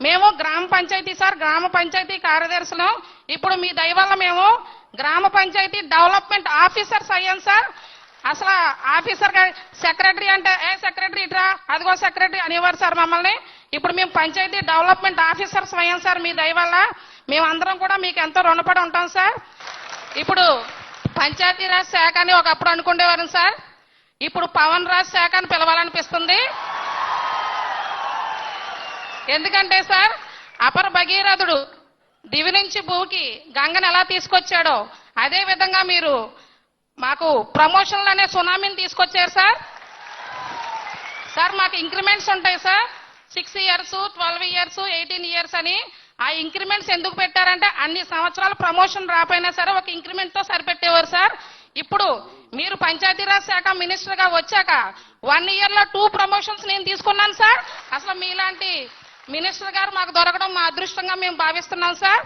మేము గ్రామ పంచాయతీ సార్, గ్రామ పంచాయతీ కార్యదర్శులు. ఇప్పుడు మీ దయ వల్ల మేము గ్రామ పంచాయతీ డెవలప్మెంట్ ఆఫీసర్స్ అయ్యాం సార్. అసలు ఆఫీసర్ సెక్రటరీ అంటే ఏ సెక్రటరీ ఇట్రా అదిగో సెక్రటరీ అనేవారు సార్ మమ్మల్ని. ఇప్పుడు మేము పంచాయతీ డెవలప్మెంట్ ఆఫీసర్స్ అయ్యాం సార్ మీ దయ వల్ల. మేమందరం కూడా మీకు ఎంతో రుణపడి ఉంటాం సార్. ఇప్పుడు పంచాయతీరాజ్ శాఖ అని ఒకప్పుడు అనుకునేవారు సార్, ఇప్పుడు పవన్ రాజ్ శాఖ అని పిలవాలనిపిస్తుంది. ఎందుకంటే సార్ అపర భగీరథుడు దివి నుంచి భూకి గంగను ఎలా తీసుకొచ్చాడో అదే విధంగా మీరు మాకు ప్రమోషన్లు అనే సునామీని తీసుకొచ్చారు సార్. సార్ మాకు ఇంక్రిమెంట్స్ ఉంటాయి సార్, 6 years, 12 years, 18 years అని. ఆ ఇంక్రిమెంట్స్ ఎందుకు పెట్టారంటే అన్ని సంవత్సరాలు ప్రమోషన్ రాపోయినా సరే ఒక ఇంక్రిమెంట్ తో సరిపెట్టేవారు సార్. ఇప్పుడు మీరు పంచాయతీరాజ్ శాఖ మినిస్టర్ గా వచ్చాక 1 year లో 2 promotions నేను తీసుకున్నాను సార్. అసలు మీలాంటి మినిస్టర్ గారు మాకు దొరకడం మా అదృష్టంగా మేము భావిస్తున్నాం సార్.